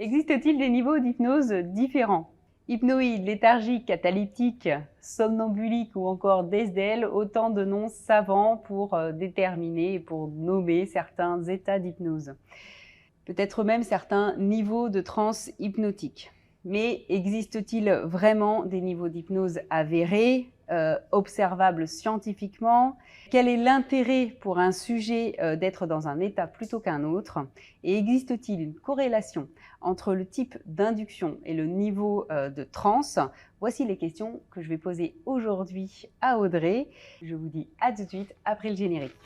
Existe-t-il des niveaux d'hypnose différents? Hypnoïde, léthargique, catalytique, somnambulique ou encore DSDL, autant de noms savants pour déterminer et pour nommer certains états d'hypnose. Peut-être même certains niveaux de transe hypnotique. Mais existe-t-il vraiment des niveaux d'hypnose avérés, observables scientifiquement? Quel est l'intérêt pour un sujet d'être dans un état plutôt qu'un autre? Et existe-t-il une corrélation entre le type d'induction et le niveau de transe? Voici les questions que je vais poser aujourd'hui à Audrey. Je vous dis à tout de suite après le générique.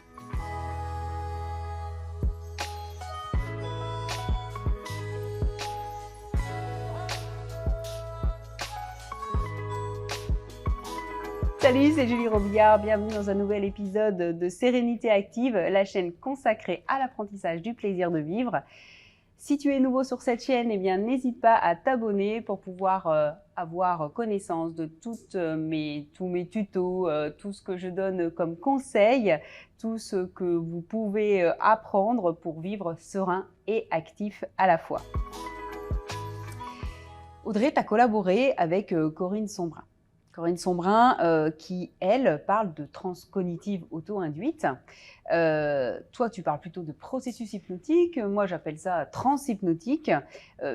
Salut, c'est Julie Robillard, bienvenue dans un nouvel épisode de Sérénité Active, la chaîne consacrée à l'apprentissage du plaisir de vivre. Si tu es nouveau sur cette chaîne, eh bien n'hésite pas à t'abonner pour pouvoir avoir connaissance de tous mes tutos, tout ce que je donne comme conseils, tout ce que vous pouvez apprendre pour vivre serein et actif à la fois. Audrey, tu as collaboré avec Corinne Sombrin. Corinne Sombrin qui, elle, parle de transe cognitive auto-induite. Toi, tu parles plutôt de processus hypnotique. Moi, j'appelle ça transe hypnotique.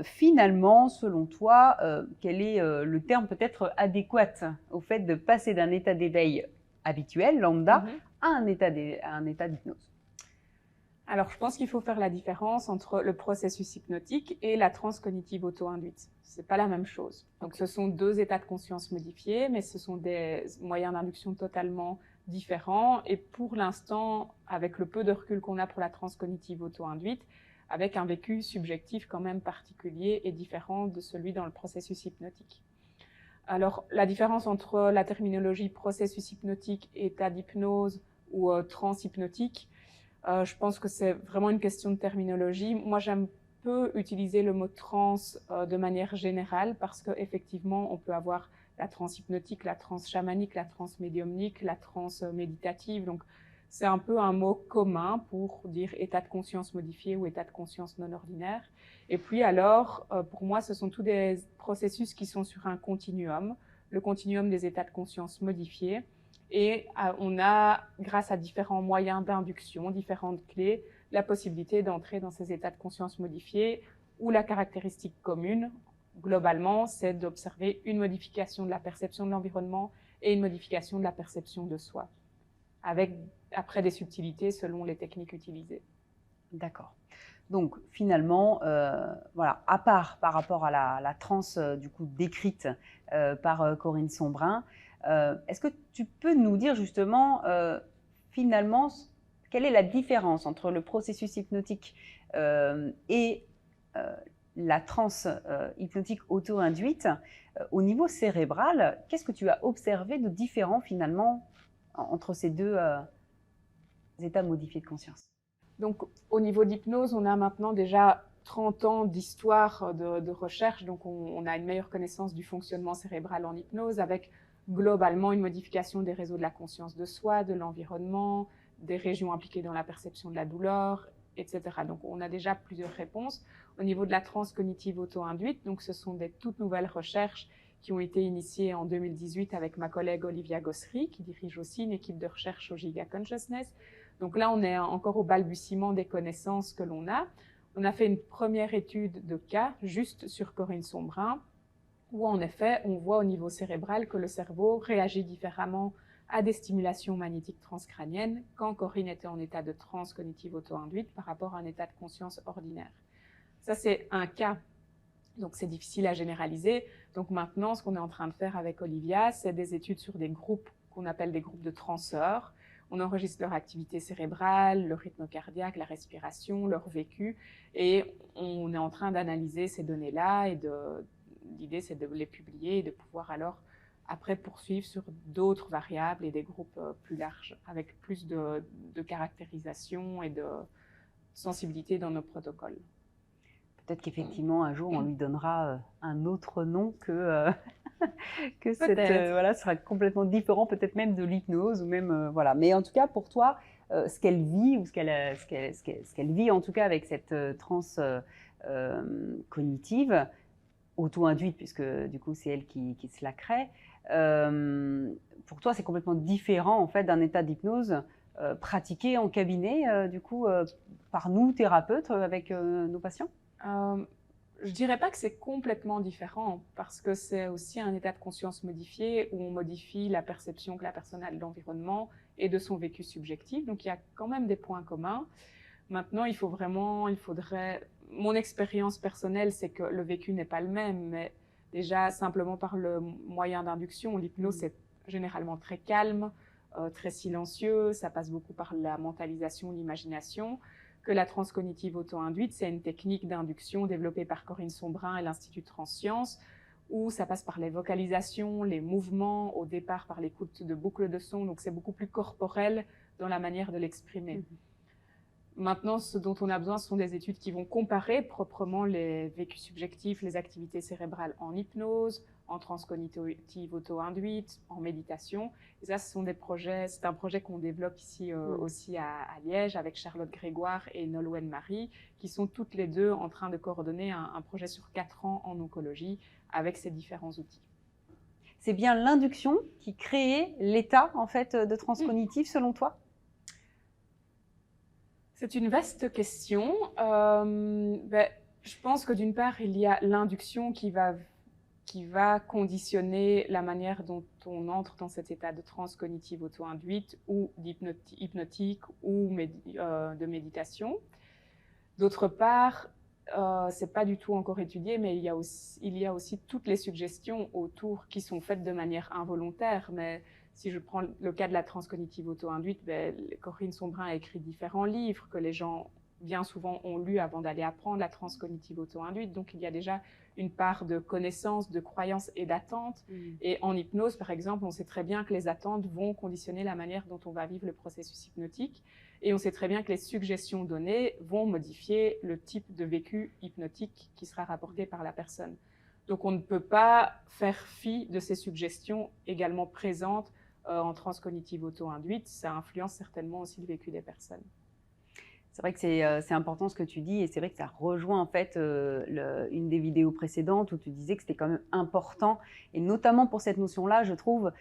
Finalement, selon toi, quel est le terme peut-être adéquat au fait de passer d'un état d'éveil habituel, lambda, à un état d'hypnose? Alors, je pense qu'il faut faire la différence entre le processus hypnotique et la transe cognitive auto-induite. C'est pas la même chose. Donc, ce sont deux états de conscience modifiés, mais ce sont des moyens d'induction totalement différents. Et pour l'instant, avec le peu de recul qu'on a pour la transe cognitive auto-induite, avec un vécu subjectif quand même particulier et différent de celui dans le processus hypnotique. Alors, la différence entre la terminologie processus hypnotique, état d'hypnose ou transe hypnotique, je pense que c'est vraiment une question de terminologie. Moi, j'aime peu utiliser le mot transe de manière générale parce qu'effectivement, on peut avoir la transe hypnotique, la transe chamanique, la transe médiumnique, la transe méditative. Donc, c'est un peu un mot commun pour dire état de conscience modifié ou état de conscience non ordinaire. Et puis alors, pour moi, ce sont tous des processus qui sont sur un continuum, le continuum des états de conscience modifiés. Et on a, grâce à différents moyens d'induction, différentes clés, la possibilité d'entrer dans ces états de conscience modifiés où la caractéristique commune, globalement, c'est d'observer une modification de la perception de l'environnement et une modification de la perception de soi, avec après des subtilités selon les techniques utilisées. D'accord. Donc finalement, voilà, à part par rapport à la transe du coup décrite par Corinne Sombrin, est-ce que tu peux nous dire justement finalement quelle est la différence entre le processus hypnotique et la transe hypnotique auto-induite au niveau cérébral? Qu'est-ce que tu as observé de différent finalement entre ces deux états modifiés de conscience? Donc, au niveau d'hypnose, on a maintenant déjà 30 ans d'histoire de recherche, donc on a une meilleure connaissance du fonctionnement cérébral en hypnose, avec globalement une modification des réseaux de la conscience de soi, de l'environnement, des régions impliquées dans la perception de la douleur, etc. Donc, on a déjà plusieurs réponses. Au niveau de la transe cognitive auto-induite, donc ce sont des toutes nouvelles recherches qui ont été initiées en 2018 avec ma collègue Olivia Gossery, qui dirige aussi une équipe de recherche au Giga Consciousness. Donc là, on est encore au balbutiement des connaissances que l'on a. On a fait une première étude de cas juste sur Corinne Sombrin, où en effet, on voit au niveau cérébral que le cerveau réagit différemment à des stimulations magnétiques transcrâniennes quand Corinne était en état de transe cognitive auto-induite par rapport à un état de conscience ordinaire. Ça, c'est un cas. Donc, c'est difficile à généraliser. Donc maintenant, ce qu'on est en train de faire avec Olivia, c'est des études sur des groupes qu'on appelle des groupes de transeurs. On enregistre leur activité cérébrale, leur rythme cardiaque, la respiration, leur vécu, et on est en train d'analyser ces données-là, et l'idée c'est de les publier et de pouvoir alors après poursuivre sur d'autres variables et des groupes plus larges, avec plus de caractérisation et de sensibilité dans nos protocoles. Peut-être qu'effectivement, un jour, on lui donnera un autre nom que cette, voilà, sera complètement différent, peut-être même de l'hypnose, ou même, voilà. Mais en tout cas, pour toi, ce qu'elle vit, ou ce qu'elle vit en tout cas avec cette transe cognitive, auto-induite, puisque du coup c'est elle qui se la crée. Pour toi, c'est complètement différent en fait d'un état d'hypnose pratiqué en cabinet, du coup, par nous, thérapeutes, avec nos patients? Je dirais pas que c'est complètement différent, parce que c'est aussi un état de conscience modifié où on modifie la perception que la personne a de l'environnement et de son vécu subjectif. Donc il y a quand même des points communs. Maintenant, mon expérience personnelle, c'est que le vécu n'est pas le même, mais déjà simplement par le moyen d'induction, l'hypnose c'est généralement très calme, très silencieux, ça passe beaucoup par la mentalisation, l'imagination. Que la transcognitive auto-induite, c'est une technique d'induction développée par Corinne Sombrin et l'Institut de Transsciences, où ça passe par les vocalisations, les mouvements, au départ par l'écoute de boucles de son, donc c'est beaucoup plus corporel dans la manière de l'exprimer. Maintenant, ce dont on a besoin, ce sont des études qui vont comparer proprement les vécus subjectifs, les activités cérébrales en hypnose, en transcognitive auto-induite, en méditation. Et ça, ce sont des projets, c'est un projet qu'on développe ici aussi à Liège avec Charlotte Grégoire et Nolwenn Marie, qui sont toutes les deux en train de coordonner un projet sur 4 ans en oncologie avec ces différents outils. C'est bien l'induction qui crée l'état en fait de transcognitif selon toi? C'est une vaste question. Je pense que d'une part, il y a l'induction qui va conditionner la manière dont on entre dans cet état de transe cognitive auto-induite ou hypnotique ou de méditation. D'autre part, c'est pas du tout encore étudié, mais il y a aussi toutes les suggestions autour qui sont faites de manière involontaire. Mais si je prends le cas de la transcognitive auto-induite, Corinne Sombrin a écrit différents livres que les gens bien souvent ont lus avant d'aller apprendre la transcognitive auto-induite. Donc il y a déjà une part de connaissance, de croyance et d'attente. Et en hypnose, par exemple, on sait très bien que les attentes vont conditionner la manière dont on va vivre le processus hypnotique. Et on sait très bien que les suggestions données vont modifier le type de vécu hypnotique qui sera rapporté par la personne. Donc on ne peut pas faire fi de ces suggestions également présentes en transcognitive auto-induite. Ça influence certainement aussi le vécu des personnes. C'est vrai que c'est important ce que tu dis, et c'est vrai que ça rejoint en fait une des vidéos précédentes où tu disais que c'était quand même important, et notamment pour cette notion-là, je trouve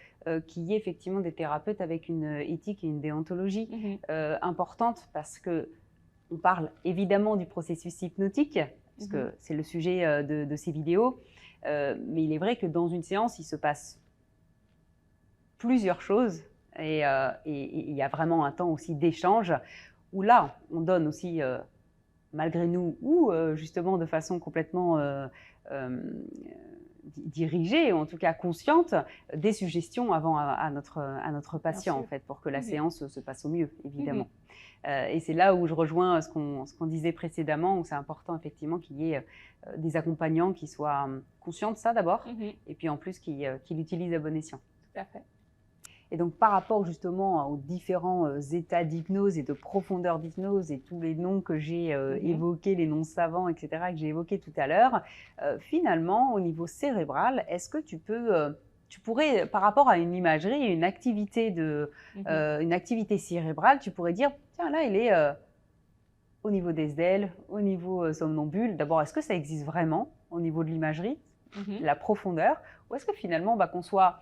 qu'il y ait effectivement des thérapeutes avec une éthique et une déontologie importante, parce que on parle évidemment du processus hypnotique, puisque c'est le sujet de ces vidéos, mais il est vrai que dans une séance, il se passe plusieurs choses, et il y a vraiment un temps aussi d'échange, où là, on donne aussi, malgré nous, ou justement de façon complètement dirigée, ou en tout cas consciente, des suggestions avant à notre patient, en fait, pour que la séance se passe au mieux, évidemment. Et c'est là où je rejoins ce qu'on disait précédemment, où c'est important effectivement qu'il y ait des accompagnants qui soient conscients de ça d'abord, et puis en plus qui l'utilisent à bon escient. Tout à fait. Et donc, par rapport justement aux différents états d'hypnose et de profondeur d'hypnose et tous les noms que j'ai évoqués, les noms savants, etc., que j'ai évoqués tout à l'heure, finalement, au niveau cérébral, est-ce que tu pourrais, par rapport à une imagerie, une activité cérébrale, tu pourrais dire, tiens, là, il est au niveau des ailes, au niveau somnambule. D'abord, est-ce que ça existe vraiment au niveau de l'imagerie, la profondeur, ou est-ce que finalement, qu'on soit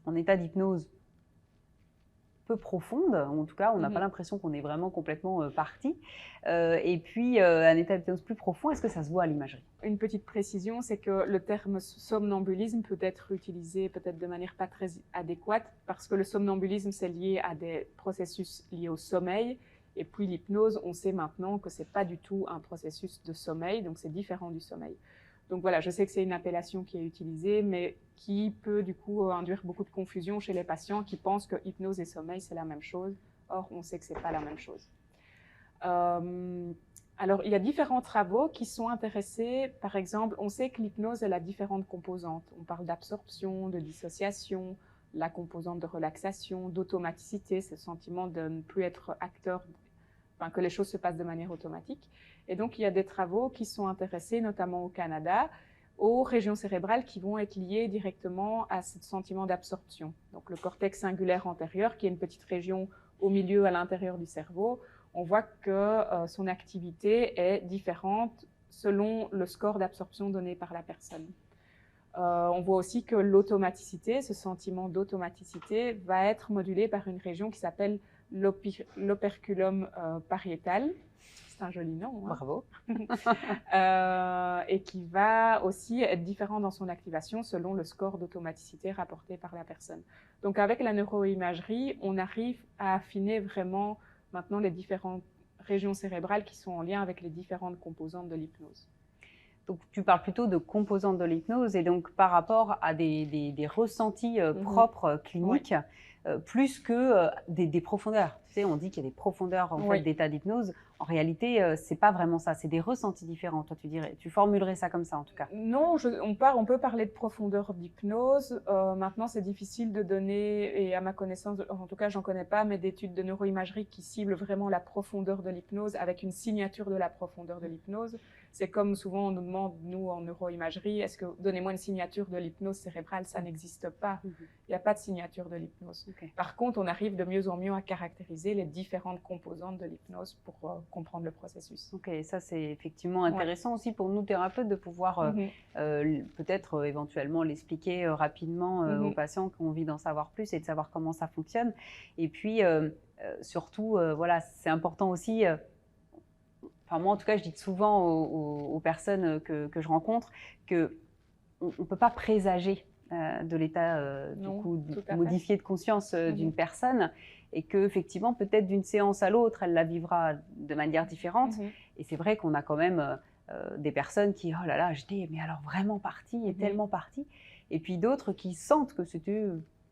en état d'hypnose peu profonde, en tout cas, on n'a pas l'impression qu'on est vraiment complètement parti. Et puis, un état d'hypnose plus profond, est-ce que ça se voit à l'imagerie? Une petite précision, c'est que le terme somnambulisme peut être utilisé peut-être de manière pas très adéquate, parce que le somnambulisme, c'est lié à des processus liés au sommeil, et puis l'hypnose, on sait maintenant que c'est pas du tout un processus de sommeil, donc c'est différent du sommeil. Donc voilà, je sais que c'est une appellation qui est utilisée, mais qui peut du coup induire beaucoup de confusion chez les patients qui pensent que hypnose et sommeil, c'est la même chose. Or, on sait que ce n'est pas la même chose. Alors, il y a différents travaux qui sont intéressés. Par exemple, on sait que l'hypnose, elle a différentes composantes. On parle d'absorption, de dissociation, la composante de relaxation, d'automaticité, ce sentiment de ne plus être acteur, que les choses se passent de manière automatique. Et donc, il y a des travaux qui sont intéressés, notamment au Canada, aux régions cérébrales qui vont être liées directement à ce sentiment d'absorption. Donc, le cortex singulaire antérieur, qui est une petite région au milieu, à l'intérieur du cerveau, on voit que son activité est différente selon le score d'absorption donné par la personne. On voit aussi que l'automaticité, ce sentiment d'automaticité, va être modulé par une région qui s'appelle l'operculum pariétal. C'est un joli nom. Hein. Bravo. Et qui va aussi être différent dans son activation selon le score d'automaticité rapporté par la personne. Donc avec la neuroimagerie, on arrive à affiner vraiment maintenant les différentes régions cérébrales qui sont en lien avec les différentes composantes de l'hypnose. Donc, tu parles plutôt de composantes de l'hypnose et donc par rapport à des ressentis propres cliniques, plus que des profondeurs. Tu sais, on dit qu'il y a des profondeurs en fait, d'état d'hypnose. En réalité, c'est pas vraiment ça. C'est des ressentis différents. Toi, tu formulerais ça comme ça en tout cas. Non, on peut parler de profondeur d'hypnose. Maintenant, c'est difficile de donner, et à ma connaissance, en tout cas, j'en connais pas, mais d'études de neuroimagerie qui ciblent vraiment la profondeur de l'hypnose avec une signature de la profondeur de l'hypnose. C'est comme souvent on nous demande, nous, en neuroimagerie, est-ce que donnez-moi une signature de l'hypnose cérébrale? Ça n'existe pas. Il n'y a pas de signature de l'hypnose. Par contre, on arrive de mieux en mieux à caractériser les différentes composantes de l'hypnose pour comprendre le processus. Ok, ça c'est effectivement intéressant aussi pour nous thérapeutes de pouvoir peut-être éventuellement l'expliquer rapidement aux patients qui ont envie d'en savoir plus et de savoir comment ça fonctionne. Et puis surtout, voilà, c'est important aussi. Enfin, moi, en tout cas, je dis souvent aux personnes que je rencontre qu'on ne peut pas présager de l'état modifié de conscience d'une personne et qu'effectivement, peut-être d'une séance à l'autre, elle la vivra de manière différente. Et c'est vrai qu'on a quand même des personnes qui, oh là là, j'étais mais alors vraiment partie et tellement partie. Et puis d'autres qui sentent que c'était,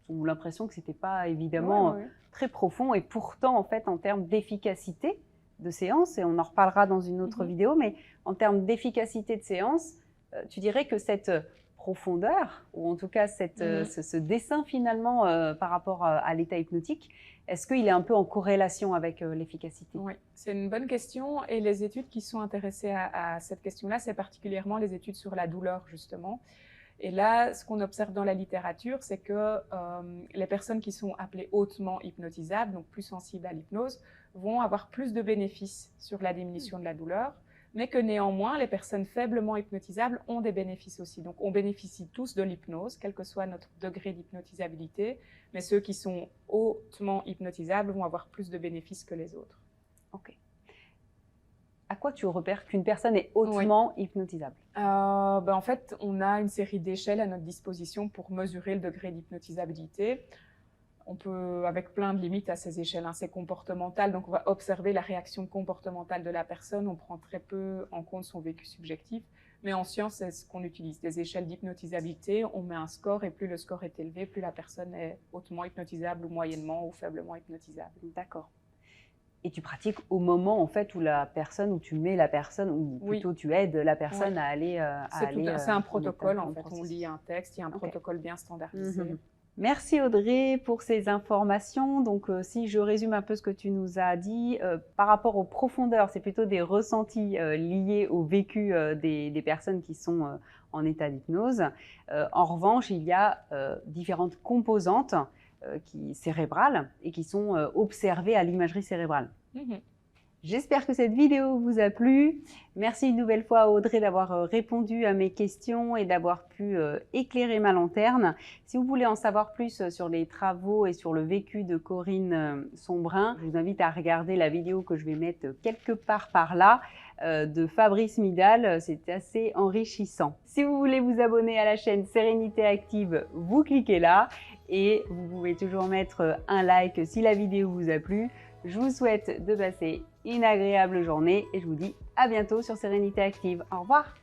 ont l'impression que ce n'était pas évidemment très profond. Et pourtant, en fait, en termes d'efficacité, de séance, et on en reparlera dans une autre vidéo, mais en termes d'efficacité de séance, tu dirais que cette profondeur, ou en tout cas ce dessin finalement par rapport à l'état hypnotique, est-ce qu'il est un peu en corrélation avec l'efficacité? Oui, c'est une bonne question, et les études qui sont intéressées à cette question-là, c'est particulièrement les études sur la douleur, justement. Et là, ce qu'on observe dans la littérature, c'est que les personnes qui sont appelées hautement hypnotisables, donc plus sensibles à l'hypnose, vont avoir plus de bénéfices sur la diminution de la douleur, mais que néanmoins, les personnes faiblement hypnotisables ont des bénéfices aussi. Donc, on bénéficie tous de l'hypnose, quel que soit notre degré d'hypnotisabilité, mais ceux qui sont hautement hypnotisables vont avoir plus de bénéfices que les autres. Ok. À quoi tu repères qu'une personne est hautement hypnotisable? En fait, on a une série d'échelles à notre disposition pour mesurer le degré d'hypnotisabilité. On peut, avec plein de limites à ces échelles, c'est comportemental, donc on va observer la réaction comportementale de la personne, on prend très peu en compte son vécu subjectif, mais en science, c'est ce qu'on utilise, des échelles d'hypnotisabilité, on met un score, et plus le score est élevé, plus la personne est hautement hypnotisable, ou moyennement, ou faiblement hypnotisable. D'accord. Et tu pratiques au moment en fait où tu mets la personne, ou plutôt tu aides la personne à aller. C'est un protocole en fait. On lit un texte, il y a un protocole bien standardisé. Merci Audrey pour ces informations. Donc si je résume un peu ce que tu nous as dit, par rapport aux profondeurs, c'est plutôt des ressentis liés au vécu des personnes qui sont en état d'hypnose. En revanche, il y a différentes composantes cérébrales et qui sont observées à l'imagerie cérébrale. J'espère que cette vidéo vous a plu. Merci une nouvelle fois à Audrey d'avoir répondu à mes questions et d'avoir pu éclairer ma lanterne. Si vous voulez en savoir plus sur les travaux et sur le vécu de Corinne Sombrin, je vous invite à regarder la vidéo que je vais mettre quelque part par là de Fabrice Midal. C'est assez enrichissant. Si vous voulez vous abonner à la chaîne Sérénité Active, vous cliquez là et vous pouvez toujours mettre un like si la vidéo vous a plu. Je vous souhaite de passer une agréable journée et je vous dis à bientôt sur Sérénité Active. Au revoir!